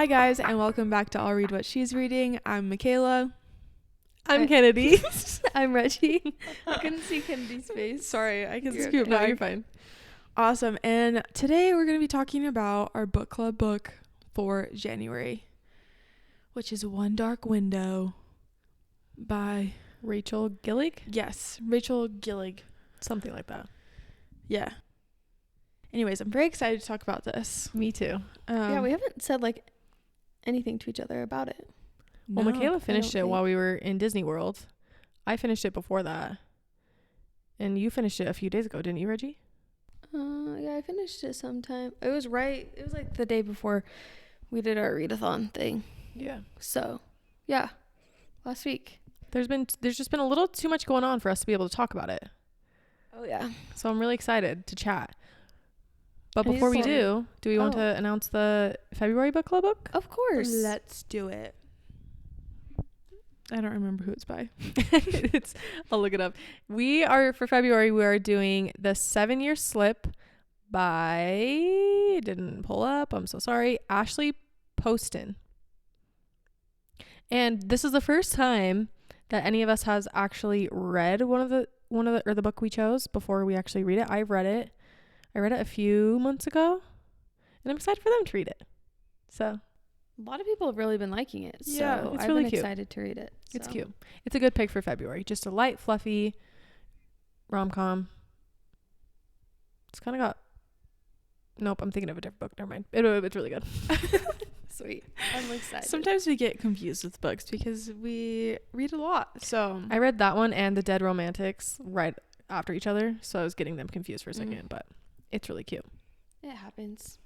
Hi guys, and welcome back to I'll Read What She's Reading. I'm Mikayla. I'm Kennedy. I'm Reggie. I couldn't see Kennedy's face. Sorry, I can You're scoop. okay. No, You're fine. Awesome. And today we're going to be talking about our book club book for January, which is One Dark Window by Rachel Gillig? Rachel Gillig. Something like that. Yeah. Anyways, I'm very excited to talk about this. Me too. Yeah, we haven't said like anything to each other about it. Well, no, Mikayla finished don't it think- while we were in Disney World. I finished it before that. And you finished it a few days ago, didn't you, Reggie? Yeah, I finished it sometime. It was like the day before we did our readathon thing. Yeah. So, yeah, last week. There's just been a little too much going on for us to be able to talk about it. Oh, yeah. So I'm really excited to chat. But I before we just do we want Oh. to announce the February book club book? Of course. Let's do it. I don't remember who it's by. I'll look it up. For February, we are doing the 7-Year Slip by, it didn't pull up, I'm so sorry, Ashley Poston. And this is the first time that any of us has actually read the book we chose before we actually read it. I read it a few months ago, and I'm excited for them to read it. So A lot of people have really been liking it. So Yeah, it's I've really been cute. excited to read it. it's so. cute. It's a good pick for February. Just a light, fluffy rom-com. It's kind of got... Nope, I'm thinking of a different book. Never mind. It's really good. Sweet. I'm excited. Sometimes we get confused with books because we read a lot. So I read that one and The Dead Romantics right after each other, so I was getting them confused for a second, but it's really cute. It happens.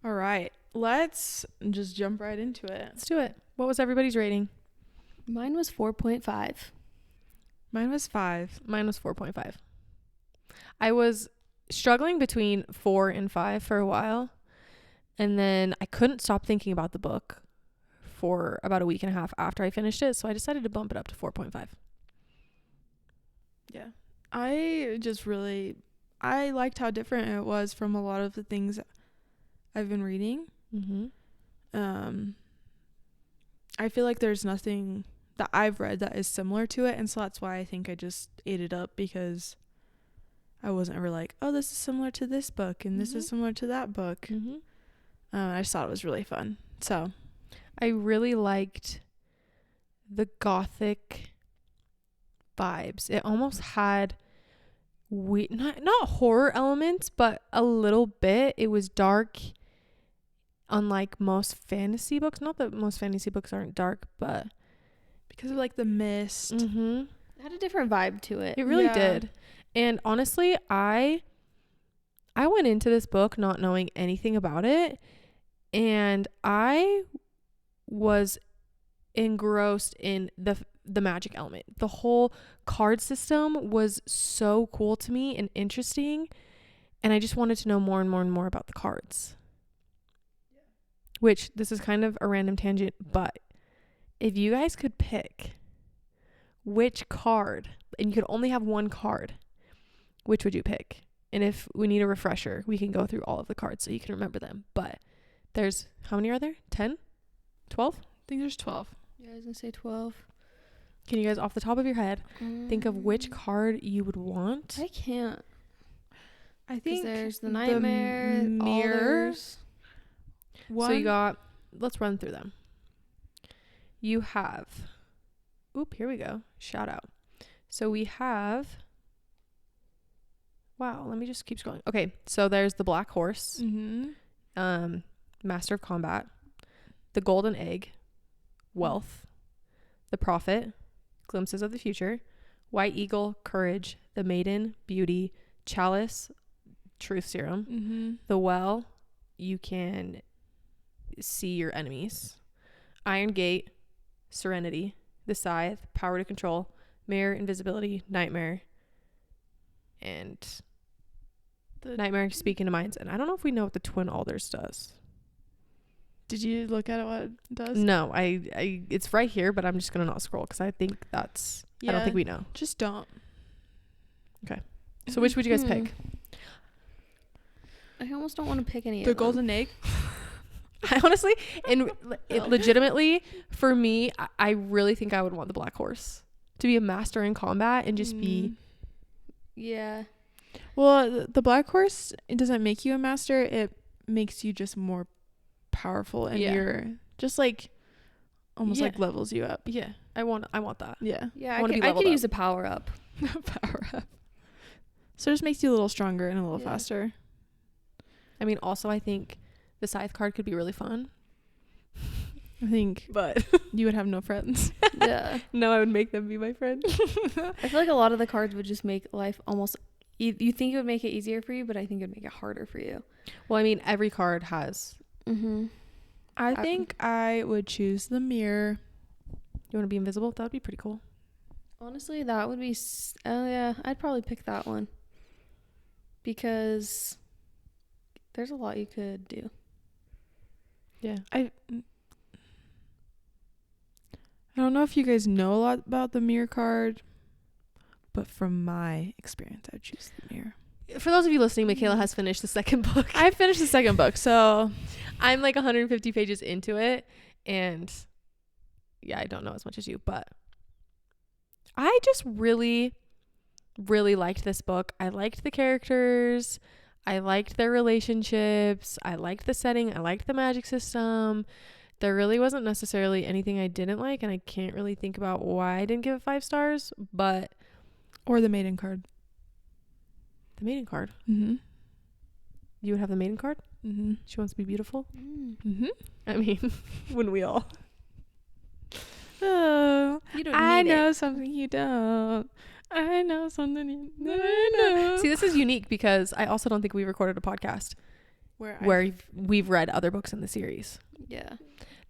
all right, let's just jump right into it. Let's do it. What was everybody's rating? Mine was 4.5. Mine was 5. Mine was 4.5. I was struggling between 4 and 5 for a while, and then I couldn't stop thinking about the book for about a week and a half after I finished it, so I decided to bump it up to 4.5. Yeah. I liked how different it was from a lot of the things I've been reading. I feel like there's nothing that I've read that is similar to it, and so that's why I think I just ate it up, because I wasn't ever like, oh, this is similar to this book and this is similar to that book. I just thought it was really fun. So I really liked the gothic vibes. It almost had not horror elements, but a little bit. It was dark, unlike most fantasy books. Not that most fantasy books aren't dark, but because of like the mist. It had a different vibe to it. it really Yeah. did. And honestly, I went into this book not knowing anything about it, and I was engrossed in the magic element. The whole card system was so cool to me and interesting, and I just wanted to know more and more and more about the cards. Which, this is kind of a random tangent, but if you guys could pick which card, and you could only have one card, which would you pick? And if we need a refresher, we can go through all of the cards so you can remember them. But there's, how many are there? 10? 12? I think there's 12. Yeah, I was going to say 12. Can you guys, off the top of your head, think of which card you would want? I can't. I 'Cause think there's the nightmare, mirror. So you got, let's run through them. You have, here we go. Shout out. So we have, wow, let me just keep scrolling. Okay, so there's the Black Horse, Master of Combat, the Golden Egg, Wealth, the Prophet, Glimpses of the Future, White Eagle, Courage, the Maiden, Beauty, Chalice, Truth Serum, the Well, you can see your enemies, Iron Gate, Serenity, the Scythe, Power to Control, Mirror, Invisibility, Nightmare, and the Nightmare, Speak into Minds. And I don't know if we know what the Twin Alders does. Did you look at what it does? No, I it's right here, but I'm just gonna not scroll because I think that's I don't think we know. Just don't. So which would you guys pick? I almost don't want to pick any The of them. Golden Egg. I honestly, and legitimately, for me, I really think I would want the Black Horse to be a master in combat and just be. Yeah. Well, the Black Horse, it doesn't make you a master. It makes you just more powerful, and you're just like almost like levels you up. Yeah, I want that. Yeah. Yeah, I could use a power up. Power up. So it just makes you a little stronger and a little faster. I mean, also, I think the Scythe card could be really fun. I think, but you would have no friends. Yeah. No, I would make them be my friend. I feel like a lot of the cards would just make life almost. You think it would make it easier for you, but I think it would make it harder for you. Well, I mean, every card has. I think I would choose the mirror. You want to be invisible? That would be pretty cool. Honestly, that would be. Oh yeah, I'd probably pick that one because there's a lot you could do. Yeah, I don't know if you guys know a lot about the mirror card, but from my experience, I'd choose the mirror. For those of you listening, Mikayla has finished the second book. I finished the second book, so I'm like 150 pages into it, and yeah, I don't know as much as you, but I just really, really liked this book. I liked the characters. I liked their relationships. I liked the setting. I liked the magic system. There really wasn't necessarily anything I didn't like, and I can't really think about why I didn't give it 5 stars, but... Or the maiden card. The maiden card? Mm-hmm. You would have the maiden card? Mm-hmm. She wants to be beautiful? Mm-hmm. I mean, wouldn't we all? Oh, you don't I need know it. something you don't. I know something you know. See, this is unique because I also don't think we recorded a podcast where we've read other books in the series. Yeah.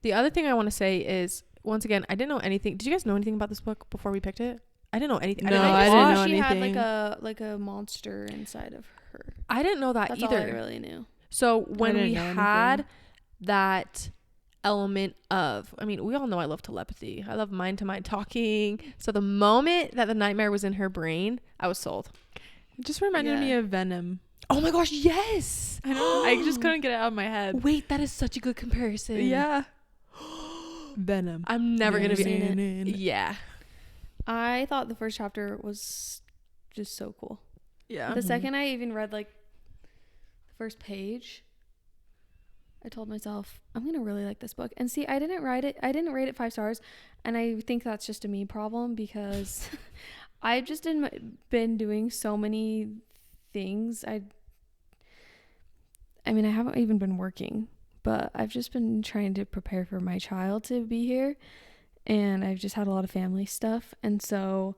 The other thing I want to say is, once again, I didn't know anything. Did you guys know anything about this book before we picked it? I didn't know anything. No, I didn't know she anything. had like a monster inside of her. I didn't know that That's either. all I really knew. So when we had anything. that element of, I mean, we all know I love telepathy. I love mind-to-mind talking. So the moment that the nightmare was in her brain, I was sold. It just reminded me of Venom. Oh my gosh, yes! I know. I just couldn't get it out of my head. Wait, that is such a good comparison. Yeah. Venom. I'm never going to be seen it. Yeah. I thought the first chapter was just so cool. Yeah. The second I even read like the first page, I told myself I'm gonna really like this book. And see, I didn't rate it 5 stars, and I think that's just a me problem because I've just been doing so many things. I mean, I haven't even been working, but I've just been trying to prepare for my child to be here, and I've just had a lot of family stuff, and so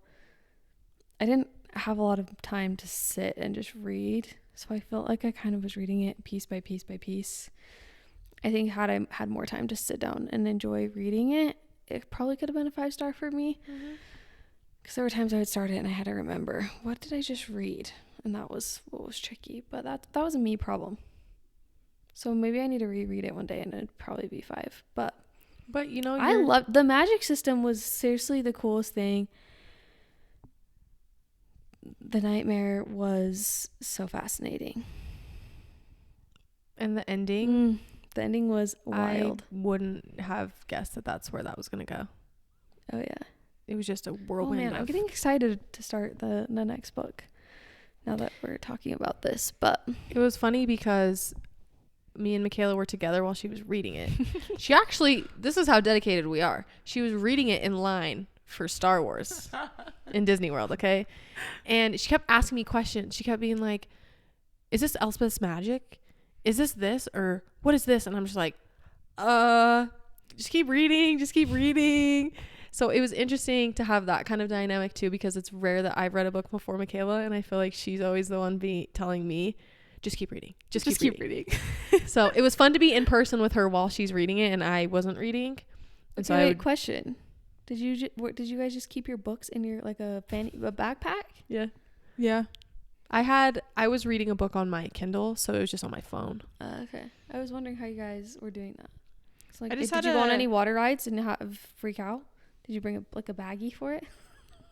I didn't have a lot of time to sit and just read. So I felt like I kind of was reading it piece by piece by piece. I think had I had more time to sit down and enjoy reading it, it probably could have been a 5-star for me. Because there were times I would start it and I had to remember, what did I just read? And that was what was tricky. But that was a me problem. So maybe I need to reread it one day and it'd probably be 5. But you know, I love the magic system. Was seriously the coolest thing. The nightmare was so fascinating. And the ending. The ending was wild. I wouldn't have guessed that that's where that was going to go. Oh, yeah. It was just a whirlwind. Oh, man. I'm getting excited to start the next book now that we're talking about this. But it was funny because me and Mikayla were together while she was reading it. She actually, this is how dedicated we are. She was reading it in line for Star Wars in Disney World, okay? And she kept asking me questions. She kept being like, is this Elspeth's magic? Is this? Or what is this? And I'm just like, just keep reading. So it was interesting to have that kind of dynamic too, because it's rare that I've read a book before Mikayla, and I feel like she's always the one telling me, just keep reading. Just keep reading. So it was fun to be in person with her while she's reading it and I wasn't reading. And so question. Did you guys just keep your books in your like a backpack? Yeah. I was reading a book on my Kindle, so it was just on my phone. Okay. I was wondering how you guys were doing that. So like, I just did you go on any water rides and freak out? Did you bring a baggie for it?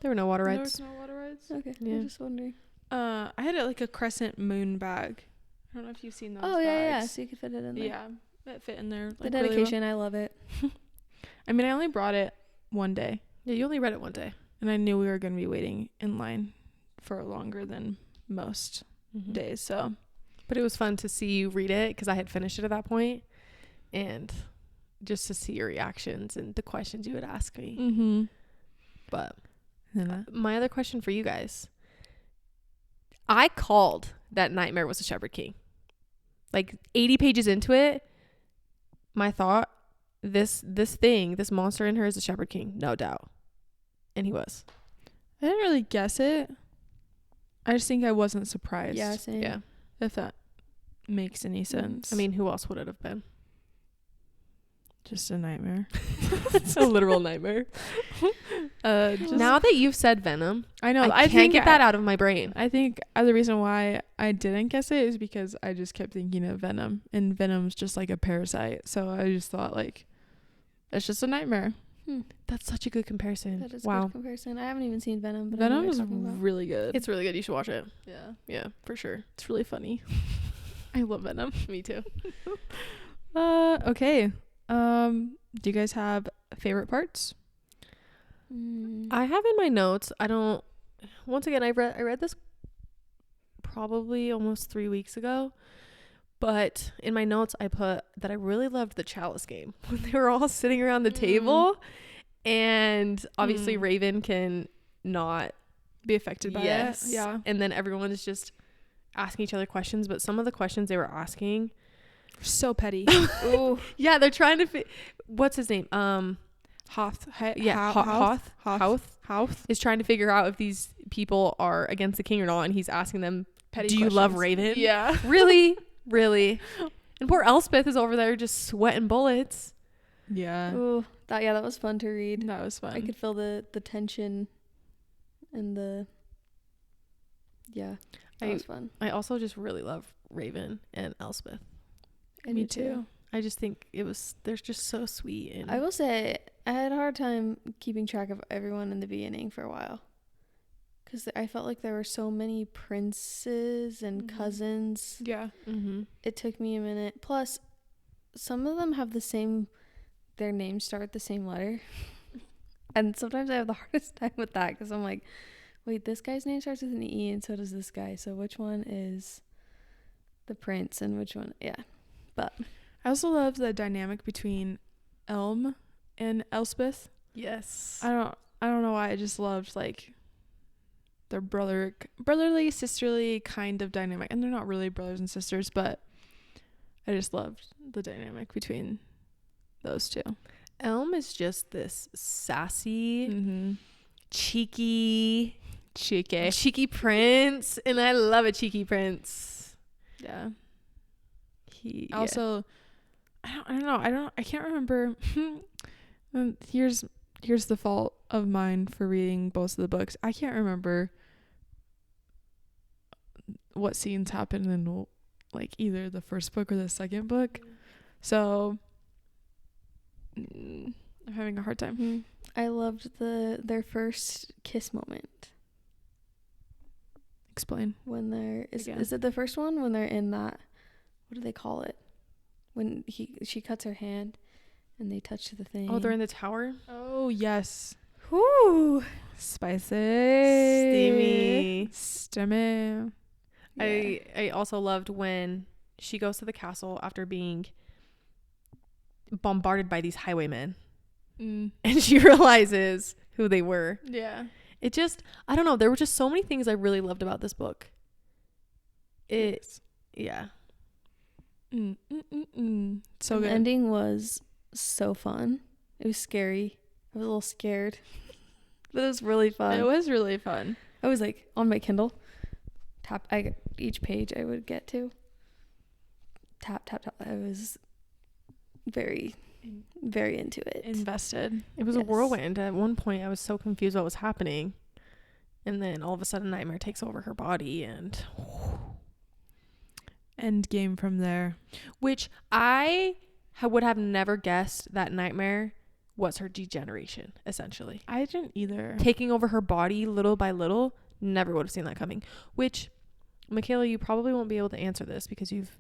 There were no water rides. There was no water rides. Okay. Yeah. I'm just wondering. I had like a crescent moon bag. I don't know if you've seen those. Oh yeah. So you could fit it in there. Yeah. That fit in there. The Like, really dedication, I love it. well. I mean, I only brought it one day, Yeah, you only read it one day. and I knew we were going to be waiting in line for longer than most days. So, But it was fun to see you read it because I had finished it at that point, and just to see your reactions and the questions you would ask me. But my other question for you guys, I called that Nightmare was a Shepherd King. Like 80 pages into it, my thought, this monster in her is a Shepherd King, no doubt. And he was. I didn't really guess it. I just think I wasn't surprised. Yeah, same. Yeah. If that makes any sense. I mean, who else would it have been? just a nightmare. It's a literal nightmare. Just, Now that you've said Venom, I know. I can't get that out of my brain. I think the reason why I didn't guess it is because I just kept thinking of Venom, and Venom's just like a parasite. So I just thought like, it's just a nightmare. That's such a good comparison. That is a Wow. good comparison. I haven't even seen Venom, but I know Venom what is you're talking about. really good. It's really good. You should watch it. Yeah, Yeah, for sure. it's really funny. I love Venom. Me too. Okay. Do you guys have favorite parts? I have in my notes. Once again, I read this probably almost 3 weeks ago, but in my notes I put that I really loved the chalice game when they were all sitting around the table, and obviously Raven can not Be affected by it. Yeah. and then everyone is just asking each other questions, but some of the questions they were asking, So petty. Ooh. yeah, they're trying to what's his name, Hoth. Hoth is trying to figure out if these people are against the king or not, and he's asking them, Petty do you love questions. Raven? Yeah. really. And poor Elspeth is over there just sweating bullets. Yeah. Ooh. That was fun to read. That was fun. I could feel the tension and that was fun. I also just really love Raven and Elspeth. Me too. I just think they're just so sweet. And I will say I had a hard time keeping track of everyone in the beginning for a while, because I felt like there were so many princes and cousins. Yeah. It took me a minute. Plus, some of them have their names start with the same letter. And sometimes I have the hardest time with that, because I'm like, wait, this guy's name starts with an E and so does this guy. So which one is the prince and which one? Yeah. But I also love the dynamic between Elm and Elspeth. yes. I don't know why. I just loved like their brotherly, sisterly kind of dynamic. And they're not really brothers and sisters, but I just loved the dynamic between those two. Elm is just this sassy, cheeky prince, and I love a cheeky prince. Yeah. He Also, I can't remember. Here's the fault of mine for reading both of the books. I can't remember what scenes happen in like either the first book or the second book. So I'm having a hard time. I loved their first kiss moment. Explain. When they're is Again. it the first one when they're in that, what do they call it, when she cuts her hand and they touch the thing? Oh, they're in the tower. Oh yes. Whoo, Spicy. Steamy. Yeah. I also loved when she goes to the castle after being bombarded by these highwaymen, and she realizes who they were. Yeah. It just, I don't know, there were just so many things I really loved about this book. Yeah. So the good. ending was so fun. It was scary. I was a little scared, but it was really fun. It was really fun. I was like on my Kindle, each page I would get to tap. I was very, very into it. Invested. It was a Yes. whirlwind. At one point, I was so confused what was happening. And then all of a sudden, Nightmare takes over her body. And End game from there. which I would have never guessed that Nightmare was her degeneration, essentially. I didn't either. Taking over her body little by little, never would have seen that coming. Which, Mikayla, you probably won't be able to answer this because you've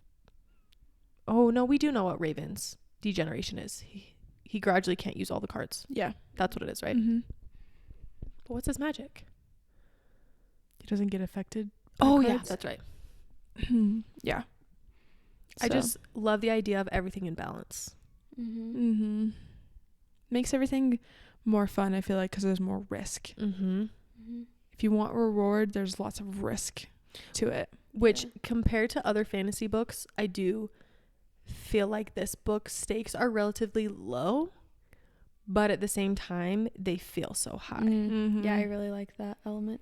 Oh no, we do know what Raven's degeneration is. He gradually can't use all the cards. Yeah. That's what it is, right? Mm-hmm. But what's his magic? He doesn't get affected by Oh yeah, cards. that's right. Yeah. I So. just love the idea of everything in balance. Mm-hmm. Makes everything more fun, I feel like, because there's more risk. Mm-hmm. If you want reward, there's lots of risk to it. Which, compared to other fantasy books, I do feel like this book's stakes are relatively low, but at the same time, they feel so high. Mm-hmm. Yeah, I really like that element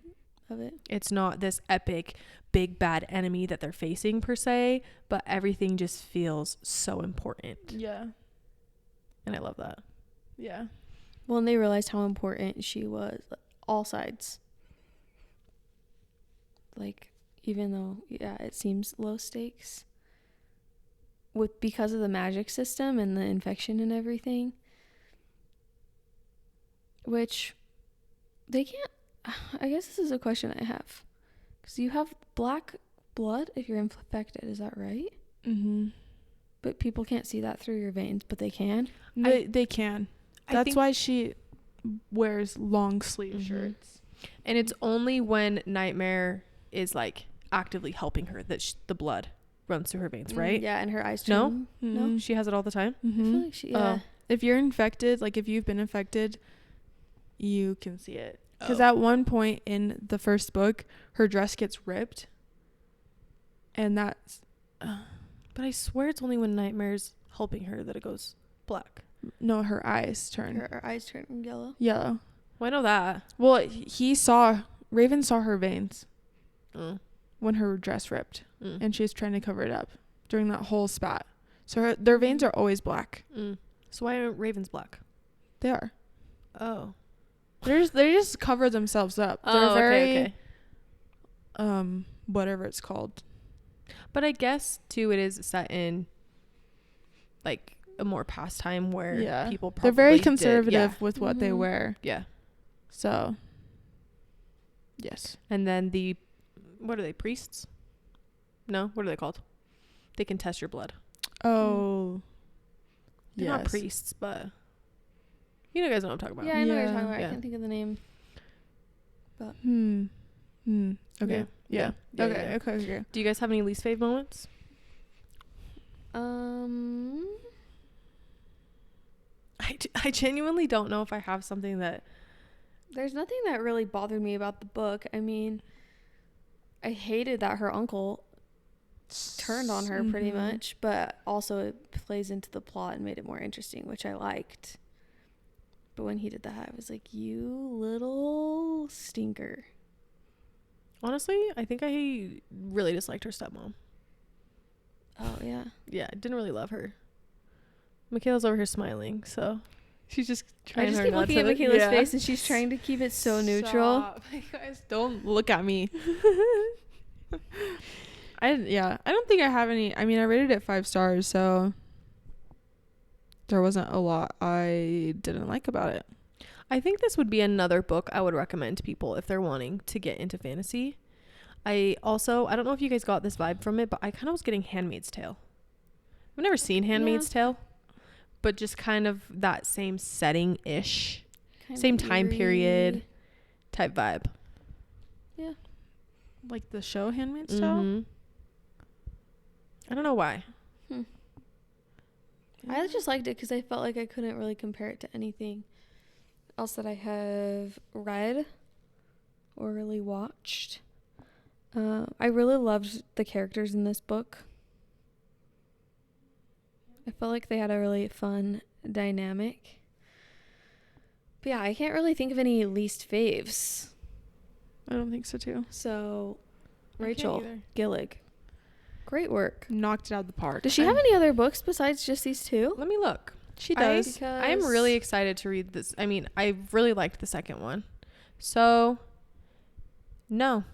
of it. It's not this epic, big, bad enemy that they're facing, per se, but everything just feels so important. Yeah. And I love that. Yeah. Well, and they realized how important she was, all sides. Like, even though, yeah, it seems low stakes, because of the magic system and the infection and everything, which they can't, I guess this is a question I have, because you have black blood if you're infected, is that right? Mm-hmm. But people can't see that through your veins, but they can. They can. I That's think- why she wears long sleeve Mhm. shirts. And it's only when Nightmare is like actively helping her that the blood runs through her veins, right? Yeah, and her eyes No? turn. No. She has it all the time. I feel like she, yeah. If you're infected, like if you've been infected, you can see it. Because Oh. at one point in the first book, her dress gets ripped. And that's... But I swear it's only when Nightmare's helping her that it goes black. no, her eyes turn Her eyes turn yellow. yellow. Well, I know that. Well, Raven saw her veins Mm. when her dress ripped. Mm. And she was trying to cover it up during that whole spat. So their veins are always black. Mm. So why aren't ravens black? They are. Oh. They just cover themselves up. They're very okay. Whatever it's called. But I guess too, it is set in like a more past time where people probably they're very did- conservative with what they Mhm. wear. Yeah. So yes. And then what are they, priests? No, what are they called? They can test your blood. Oh. They're not priests, but you guys know what I'm talking about. Yeah, I know what you're talking Yeah. about. Yeah. I can't think of the name. Okay. Yeah. Yeah, Okay. yeah. Okay. Do you guys have any least fave moments? I genuinely don't know if I have something that... There's nothing that really bothered me about the book. I mean, I hated that her uncle turned on her pretty Mhm. much, but also it plays into the plot and made it more interesting, which I liked. But when he did that, I was like, you little stinker. Honestly, I think I really disliked her stepmom. Oh, yeah. Yeah, I didn't really love her. Mikayla's over here smiling, so she's just trying I just her keep not looking at to... Mikayla's Yeah. face, and she's trying to keep it so neutral. Stop. You guys don't look at me. I don't think I have any. I mean, I rated it 5 stars, so there wasn't a lot I didn't like about it. I think this would be another book I would recommend to people if they're wanting to get into fantasy. I don't know if you guys got this vibe from it, but I kind of was getting Handmaid's Tale. I've never seen Handmaid's Tale, but just kind of that same setting-ish, Kinda same time eerie. period type vibe. Yeah. Like the show Handmaid's Tale? Mhm. I don't know why. I just liked it because I felt like I couldn't really compare it to anything else that I have read or really watched. I really loved the characters in this book. I felt like they had a really fun dynamic. But yeah, I can't really think of any least faves. I don't think so too. So, I can't Rachel either. Gillig, great work. Knocked it out of the park. Does she have any other books besides just these two? Let me look. She does. I am really excited to read this. I mean, I really liked the second one. So, no.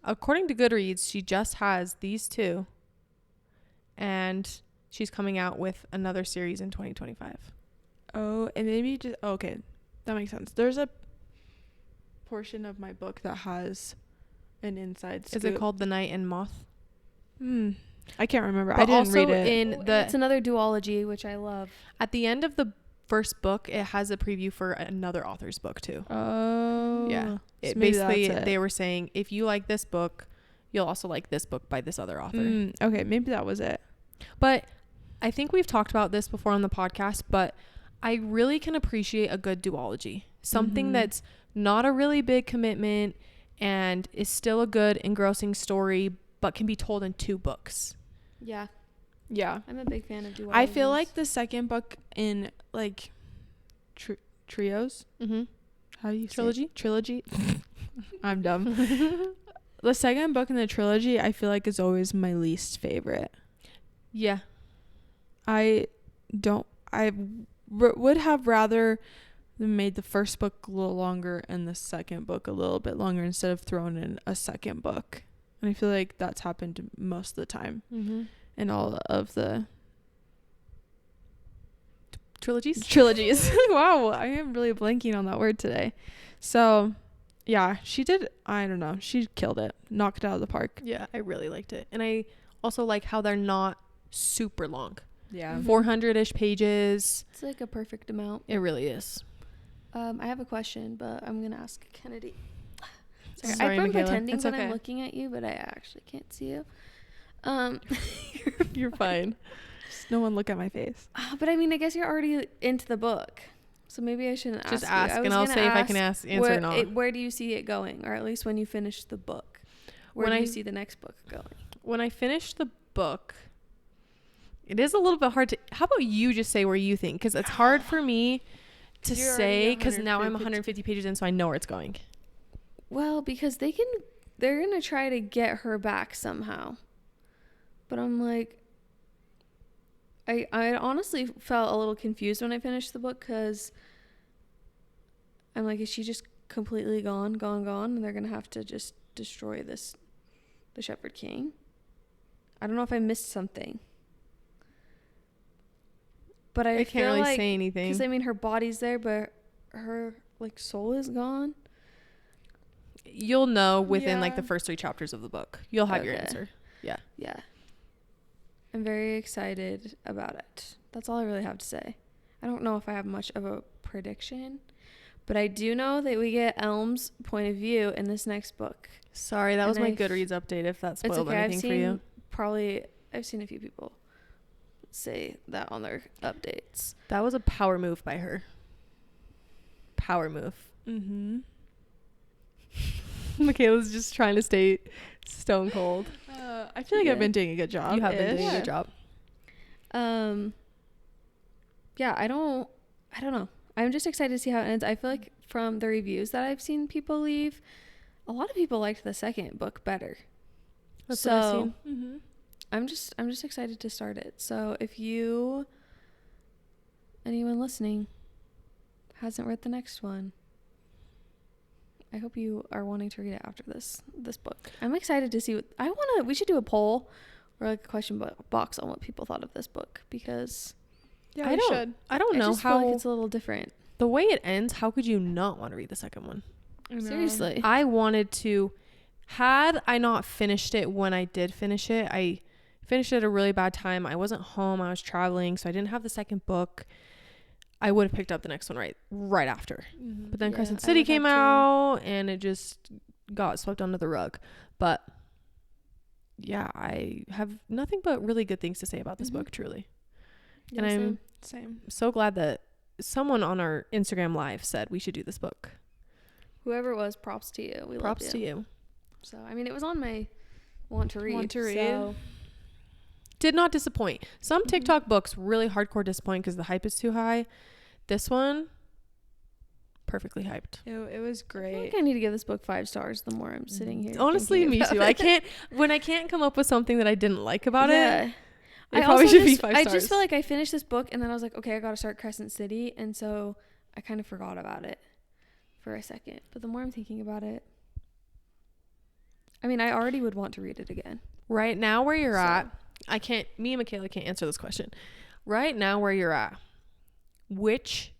According to Goodreads, she just has these two. And she's coming out with another series in 2025. Oh, and maybe just okay, that makes sense. There's a portion of my book that has an inside scoop. Is it called The Night and Moth? I can't remember. But I didn't also read it. It's another duology, which I love. At the end of the first book, it has a preview for another author's book too. Oh. Yeah. So It maybe basically, that's it. they were saying, if you like this book, you'll also like this book by this other author. Okay, maybe that was it. But I think we've talked about this before on the podcast, but I really can appreciate a good duology. Something that's not a really big commitment and is still a good engrossing story, but can be told in 2 books. Yeah. Yeah. I'm a big fan of duologies. I feel like the second book in like trios. Mm-hmm. How do you Trilogy? say it? Trilogy. I'm dumb. The second book in the trilogy, I feel like is always my least favorite. Yeah. I would have rather made the first book a little longer and the second book a little bit longer instead of throwing in a second book. And I feel like that's happened most of the time in all of the trilogies. Wow, I am really blanking on that word today. So, yeah, she did. I don't know. She killed it. Knocked it out of the park. Yeah, I really liked it. And I also like how they're not super long. Yeah. 400-ish pages. It's like a perfect amount. It really is. I have a question, but I'm gonna ask Kennedy. Sorry, I've been Mikayla. pretending It's that okay. I'm looking at you, but I actually can't see you. You're fine. Just no one look at my face. But I mean, I guess you're already into the book, so maybe I shouldn't Just ask ask, you. and I'll say if I can answer or not. Where do you see it going, or at least when you finish the book? Where do you see the next book going? When I finish the book, it is a little bit hard to. How about you just say where you think? Because it's hard for me to say, because now I'm 150 pages in, so I know where it's going. Well, because they're gonna try to get her back somehow. But I'm like, I honestly felt a little confused when I finished the book, because I'm like, is she just completely gone, and they're gonna have to just destroy the Shepherd King? I don't know if I missed something. But I can't really say anything. Because I mean, her body's there, but her like soul is gone. You'll know within like the first 3 chapters of the book. You'll have your Okay. answer. Yeah. Yeah. I'm very excited about it. That's all I really have to say. I don't know if I have much of a prediction, but I do know that we get Elm's point of view in this next book. Sorry, that was my Goodreads update if that spoiled anything for you. I've seen a few people say that on their updates. That was a power move by her. Power move. Mm-hmm. Mikayla's just trying to stay stone cold. I feel like I've been doing a good job. You have been doing a good job. Yeah, I don't know. I'm just excited to see how it ends. I feel like from the reviews that I've seen people leave, a lot of people liked the second book better. That's what I've seen. Mm-hmm. I'm just excited to start it. So if anyone listening hasn't read the next one, I hope you are wanting to read it after this book. I'm excited to see we should do a poll or like a question box on what people thought of this book, because Yeah, I don't know I just how feel like it's a little different. the way it ends. How could you not want to read the second one? Seriously. I wanted to. Had I not finished it when I did finish it, I finished it at a really bad time. I wasn't home. I was traveling, so I didn't have the second book. I would have picked up the next one right after. Mm-hmm. But then Yeah, Crescent I City would have came out, and it just got swept under the rug. But yeah, I have nothing but really good things to say about this book, truly. Yeah, and I'm Same. so glad that someone on our Instagram live said we should do this book. Whoever it was, props to you. Props to you. So, I mean, it was on my want to read. So. Did not disappoint. Some TikTok books really hardcore disappoint because the hype is too high. This one, perfectly hyped. It was I feel great. like I need to give this book 5 stars the more I'm sitting here. Honestly, thinking me about too. it. When I can't come up with something that I didn't like about it, I probably also should be 5 stars. I just feel like I finished this book and then I was like, okay, I got to start Crescent City. And so I kind of forgot about it for a second. But the more I'm thinking about it, I mean, I already would want to read it again. right now where you're at, me and Mikayla can't answer this question. Right now where you're at, which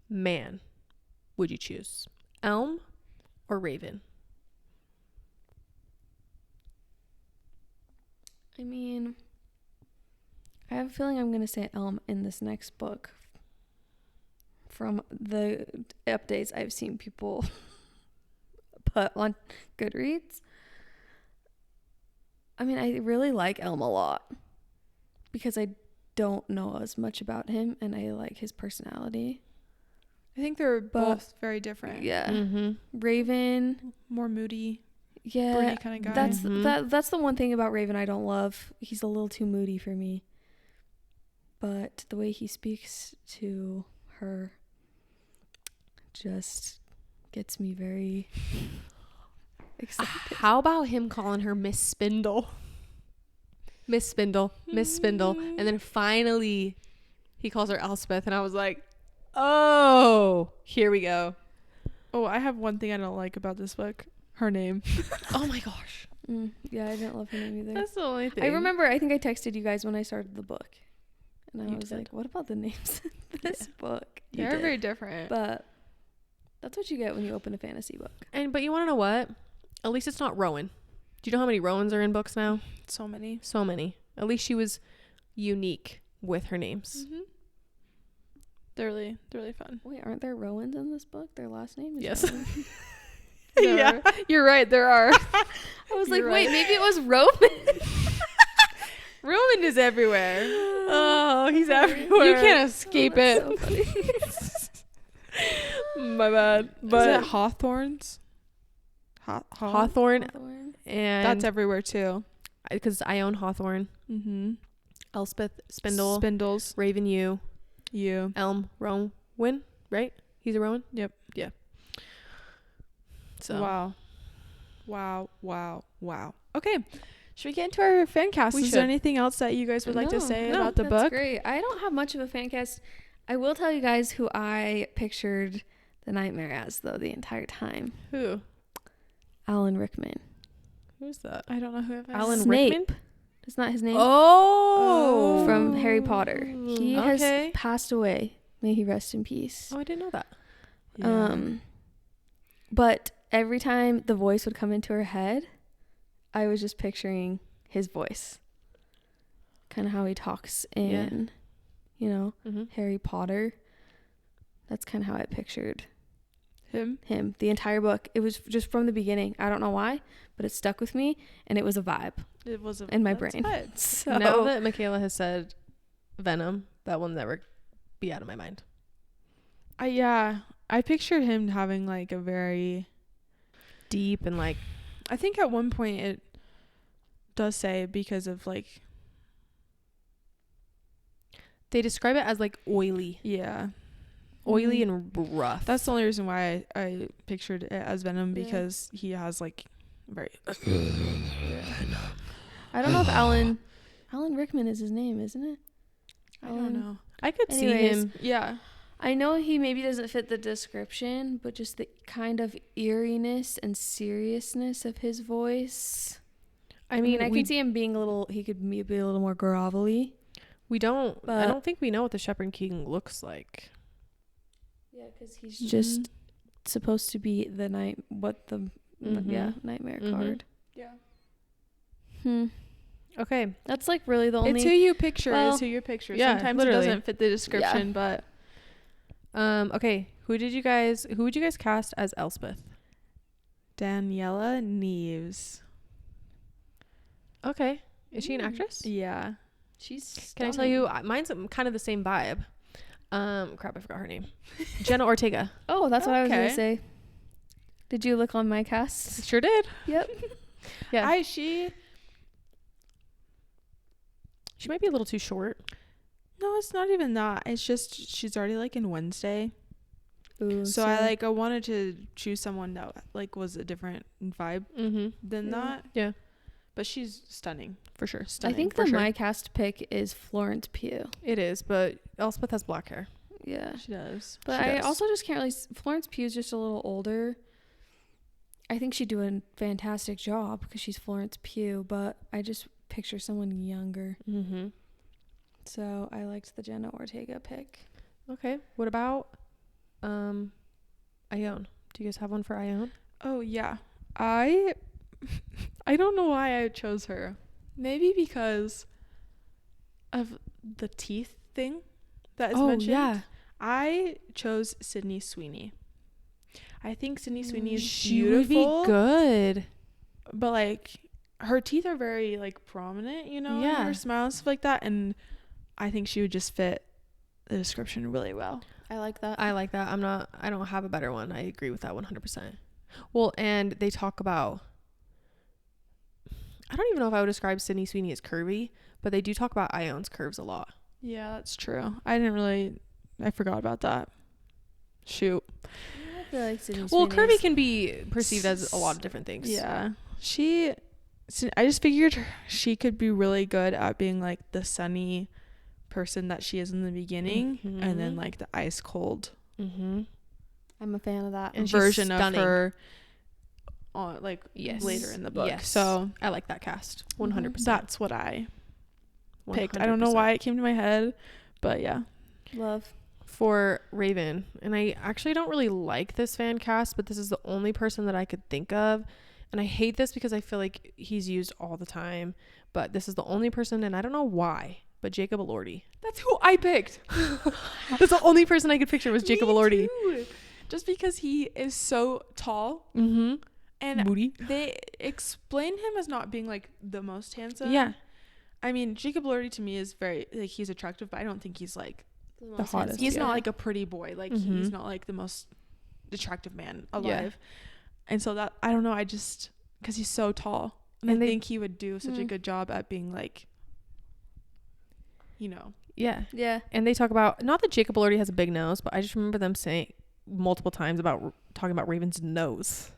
man would you choose? Elm or Raven? I mean, I have a feeling I'm going to say Elm in this next book. From the updates I've seen people put on Goodreads. I mean, I really like Elm a lot because I don't know as much about him and I like his personality. I think they're both very different. Yeah. Mm-hmm. Raven, More moody, yeah. broody kind of guy. That's the one thing about Raven I don't love. He's a little too moody for me. But the way he speaks to her just gets me very excited. How about him calling her Miss Spindle? Miss Spindle, Miss Spindle. And then finally he calls her Elspeth. And I was like, oh, here we go. Oh, I have one thing I don't like about this book. Her name. Oh my gosh. Yeah, I didn't love her name either. That's the only thing. I remember, I think I texted you guys when I started the book. And I You was did. like, what about the names in this book? They're very different. But that's what you get when you open a fantasy book. But you want to know what? At least it's not Rowan. Do you know how many Rowans are in books now? So many. So many. At least she was unique with her names. Mm-hmm. They're really fun. Wait, aren't there Rowans in this book? Their last name is Yes. Rowan. Yeah, you're right. There are. I was like, You're wait, right. maybe it was Roman. Roman is everywhere. Oh, he's everywhere. You can't escape it. So funny. My bad. But Is it Hawthorns? Hawthorne, Hawthorne. and That's everywhere too. because I own Hawthorne, Mm-hmm. Elspeth, Spindle, Spindles. Raven, you, You. Elm, Rowan, right? He's a Rowan. Yep. Yeah. So Wow. Okay. Should we get into our fan cast? We Is there should. anything else that you guys would like to say about the that's book? great. I don't have much of a fan cast. I will tell you guys who I pictured the nightmare as, though, the entire time. who? Alan Rickman. Who's that? I don't know who it is. Alan Snape. Rickman? That's not his name. Oh, From Harry Potter. He Okay. has passed away. May he rest in peace. Oh, I didn't know that. Yeah. But every time the voice would come into her head, I was just picturing his voice. Kind of how he talks in, Mm-hmm. Harry Potter. That's kind of how I pictured Him. the entire book. It was just from the beginning. I don't know why, but it stuck with me and it was a vibe It was in my that's brain. good. So Now that Mikayla has said Venom, that will never be out of my mind. I pictured him having like a very. Deep and like, I think at one point it does say because of like. they describe it as like oily Yeah. Oily Mhm. and rough. That's the only reason why I pictured it as Venom, Yeah. because he has like very. I don't know if Alan Rickman is his name, isn't it? I don't know. I could see Anyways. him. Yeah. I know he maybe doesn't fit the description, but just the kind of eeriness and seriousness of his voice. I mean, I can see him being he could maybe be a little more grovelly. I but- don't think we know what the Shepherd King looks like. Yeah, because he's just supposed to be the Mhm. nightmare Mhm. card. Yeah. Okay. That's like really the only. It's who you picture. well, It's who you picture. yeah, Sometimes literally. it doesn't fit the description, but Okay. Who would you guys cast as Elspeth? Daniela Neves. Okay. Is she an actress? Yeah. She's. Can I tell you, mine's kind of the same vibe. Crap, I forgot her name. Jenna Ortega. Oh, that's what I was gonna Okay. say. Did you look on my cast? Sure did. Yep. Yeah. She She might be a little too short. No, it's not even that. It's just she's already like in Wednesday. Ooh, So I wanted to choose someone that like was a different vibe Mm-hmm. than Yeah. that. Yeah. But she's stunning. For sure. I Stunning. think for the sure. my cast pick is Florence Pugh. It is, but Elspeth has black hair. Yeah. She does. But She I does. also just can't really. Florence Pugh's just a little older. I think she'd do a fantastic job because she's Florence Pugh, but I just picture someone younger. Mm-hmm. So I liked the Jenna Ortega pick. Okay. What about Ione? Do you guys have one for Ione? Oh yeah. I don't know why I chose her. Maybe because of the teeth thing that is Oh, mentioned. yeah. I chose Sydney Sweeney. I think Sydney Sweeney is She beautiful. would be good. But like her teeth are very like prominent, you know, Yeah. and her smile and stuff like that, and I think she would just fit the description really well. I like that. I like that. I don't have a better one. I agree with that 100%. Well, and they talk about, I don't even know if I would describe Sydney Sweeney as curvy, but they do talk about Ion's curves a lot. Yeah, that's true. I forgot about that. Shoot. I feel like Sydney Well, Sweeney curvy is- can be perceived as a lot of different things. Yeah. I just figured she could be really good at being like the sunny person that she is in the beginning, and then Mhm. like the ice cold Mm-hmm. I'm a fan of that. And she's version of stunning. her like Yes. later in the book. Yes. So I like that cast. 100%. that's what I picked. I don't know 100%. why it came to my head, but yeah. Love. For Raven, and I actually don't really like this fan cast, but this is the only person that I could think of, and I hate this because I feel like he's used all the time, but this is the only person, and I don't know why, but Jacob Elordi. That's who I picked. That's the only person I could picture was Jacob Me Elordi. too. Just because he is so tall, Mm-hmm. and Booty. they explain him as not being like the most handsome. Yeah. I mean, Jacob Elordi to me is very like he's attractive, but I don't think he's like The hottest. he's Yeah. not like a pretty boy. Like Mhm. he's not like the most attractive man Yeah. alive. And so that I don't know. I just because he's so tall, and I And they- think he would do such a good job at being like, you know. Yeah. Yeah. And they talk about, not that Jacob Elordi has a big nose, but I just remember them saying multiple times about talking about Raven's nose.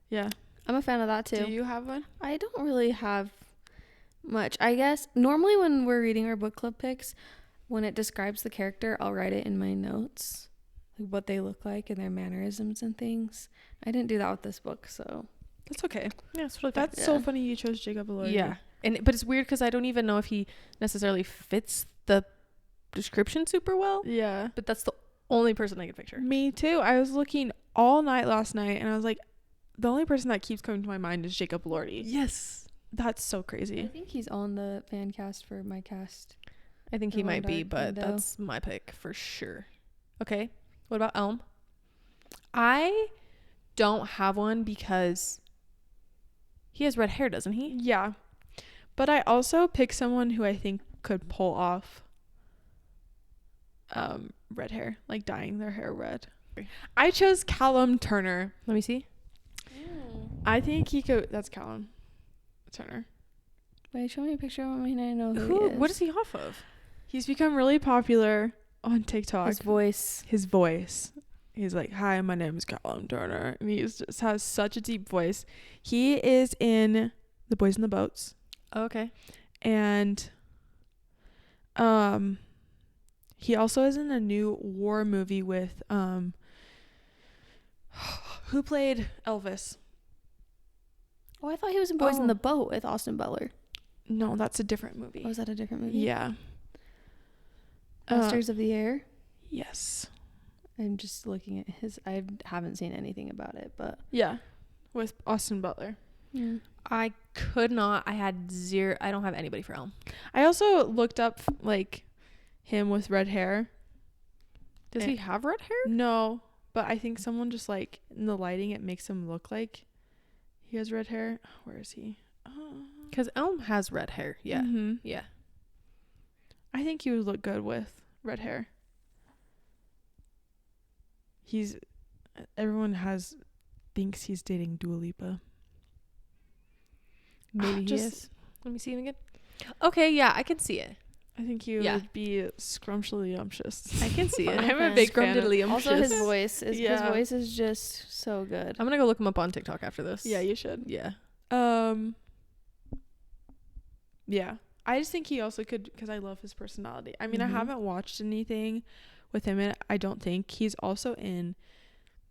Yeah. I'm a fan of that too. Do you have one? I don't really have much. I guess normally when we're reading our book club picks, when it describes the character, I'll write it in my notes, like what they look like and their mannerisms and things. I didn't do that with this book, so That's okay. Yeah, it's really That's so funny you chose Jacob Elordi. Yeah. But it's weird because I don't even know if he necessarily fits the description super well. Yeah. But that's the only person I could picture. Me too. I was looking all night last night, and I was like, the only person that keeps coming to my mind is Jacob Elordi. Yes. That's so I crazy. think he's on the fan cast for my cast. I think he Or might be, Dark but Window. that's my pick for sure. Okay. What about Elm? I don't have one because he has red hair, doesn't he? Yeah. But I also picked someone who I think could pull off red hair, like dyeing their hair red. I chose Callum Turner. Let me see. I think he could. That's Callum Turner. Wait, show me a picture of him. I mean, I know who he is. What is he off of? He's become really popular on TikTok. His voice. His voice. He's like, "Hi, my name is Callum Turner," and he just has such a deep voice. He is in The Boys in the Boats, Oh, okay. and he also is in a new war movie with who played Elvis? Oh, I thought he was in Boys in Oh. the Boat with Austin Butler. No, that's a different movie. Oh, was that a different movie? Yeah. Masters of the Air. Yes. I'm just looking at his. I haven't seen anything about it, but Yeah, with Austin Butler. I could not. I had zero. I don't have anybody for Elm. I also looked up like him with red hair. Does he have red hair? No, but I think someone just like in the lighting it makes him look like he has red hair. Where is he? Because Elm has red hair. Yeah. Mhm. Yeah. I think he would look good with red hair. Everyone thinks he's dating Dua Lipa. Maybe he Just- is. Let me see him again. Okay, yeah, I can see it. I think he Yeah. would be scrumptious. I can see it. I'm a big fan of- also his voice. His Yeah. voice is just so good. I'm gonna go look him up on TikTok after this. Yeah, you should. Yeah. Yeah. I just think he also could, because I love his personality. I mean, Mhm. I haven't watched anything with him in it. I don't think. He's also in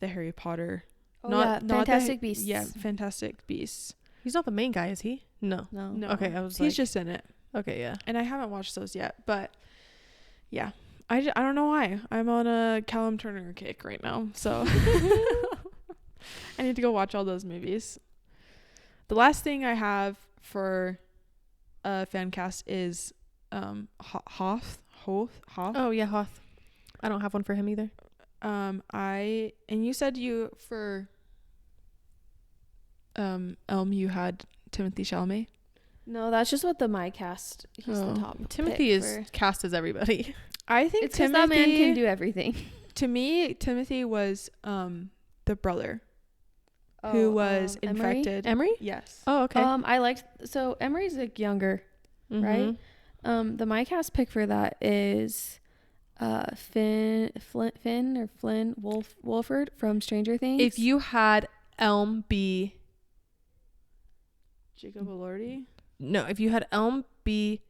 the Harry Potter. Oh, yeah, Fantastic Beasts. Yeah, Fantastic Beasts. He's not the main guy, is he? No. No. No. Okay, I was He's like- just in it. Okay, yeah. And I haven't watched those yet, but yeah. I don't know why. I'm on a Callum Turner kick right now. So I need to go watch all those movies. The last thing I have for fan cast is Hoth. Oh yeah, Hoth. I don't have one for him either. And you said you for Elm you had Timothy Chalamet. No, that's just what the my cast. He's the top. Timothy pick is for. cast as everybody. I think It's because that man can do everything. To me, Timothy was the brother who was infected. Emery? Yes. Oh, okay. I liked so Emery's like younger, right? The my cast pick for that is Flynn Wolford from Stranger Things. If you had Elm be Jacob Elordi. No, if you had Elm be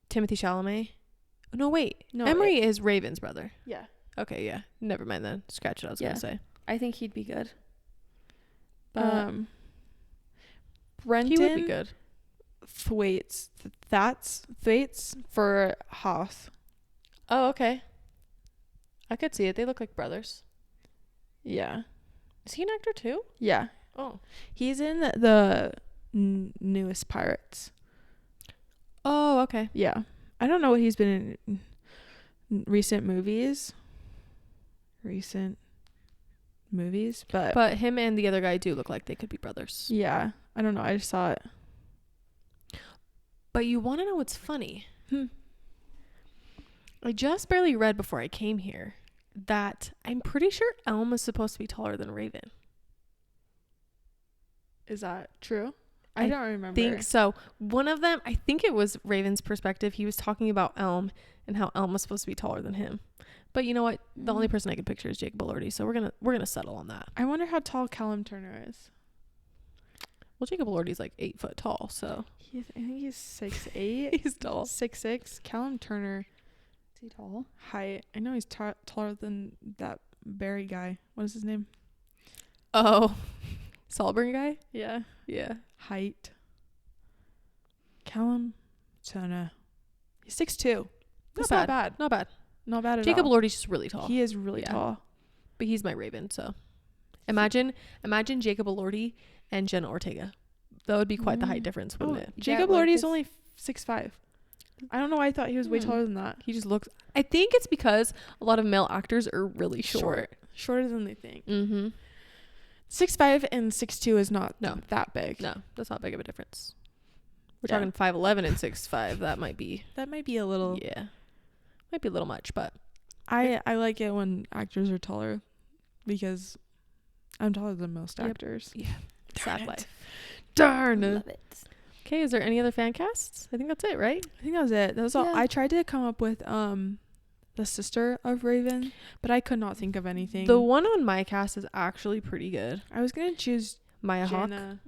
Timothy Chalamet. No, wait. No, Emery is Raven's brother. Yeah. Okay, yeah. Never mind then. Scratch what I was going to say. I think he'd be good. Brenton. He would be good. Thwaites for Hoth. Oh, okay. I could see it. They look like brothers. Yeah. Is he an actor too? Yeah. Oh. He's in the newest Pirates. Oh, okay. Yeah. I don't know what he's been in recent movies, but him and the other guy do look like they could be brothers. yeah, I don't know. I just saw it. But you want to know what's funny? I just barely read before I came here that I'm pretty sure Elm is supposed to be taller than Raven. Is that true? I don't remember. Think so. One of them, I think it was Raven's perspective. He was talking about Elm and how Elm was supposed to be taller than him. But you know what? The only person I can picture is Jacob Elordi, so we're gonna settle on that. I wonder how tall Callum Turner is. Well, Jacob Elordi's like 8 foot tall, so I think he's 6'8". he's tall. 6'6". Callum Turner. Is he tall? Height. I know he's taller than that Barry guy. What is his name? Oh, Salburn guy? Yeah. Yeah. Height. Callum Turner. He's 6'2". That's not bad. Not bad. Not bad at Jacob all. Elordi's just really tall. He is really tall. But he's my Raven, so imagine Jacob Elordi and Jenna Ortega. That would be quite the height difference, wouldn't it? Jacob Elordi's only 6'5". I don't know why I thought he was way taller than that. He just looks. I think it's because a lot of male actors are really short. Shorter than they think. 6'5" 6'5" and 6'2" is not that big. No, that's not big of a difference. We're Yeah. talking 5'11" and 6'5". That might be a little. Yeah, might be a little much, but I like it when actors are taller because I'm taller than most actors. Yeah, sad life. Darn. Love it. Okay, is there any other fan casts? I think that's it, right? I think that was it. That was all. Yeah. I tried to come up with the sister of Raven, but I could not think of anything. The one on my cast is actually pretty good. I was gonna choose Maya Hawke. Jenna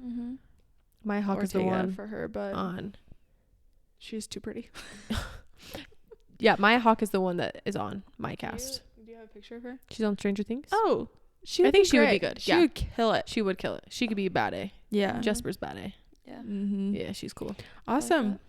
Maya Hawke is the Ortega one for her, but on. she's too pretty. Yeah, Maya Hawke is the one that is on my cast. Do you have a picture of her? She's on Stranger Things. Oh, I think she would be good. She Yeah. would kill it. She would kill it. She could be bad A. Yeah. Jasper's bad A. Yeah. Mm-hmm. Yeah, she's cool. Awesome.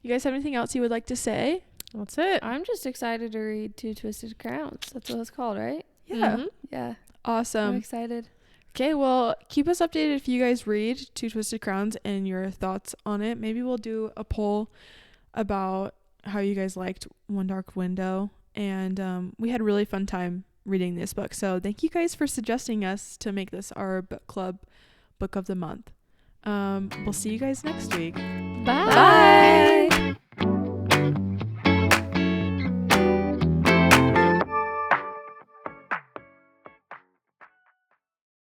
You guys have anything else you would like to say? That's it. I'm just excited to read Two Twisted Crowns. That's what it's called, right? Yeah. Mhm. Yeah. Awesome. I'm excited. Okay, well, keep us updated if you guys read Two Twisted Crowns and your thoughts on it. Maybe we'll do a poll about how you guys liked One Dark Window. And we had a really fun time reading this book. So thank you guys for suggesting us to make this our book club book of the month. We'll see you guys next week. Bye.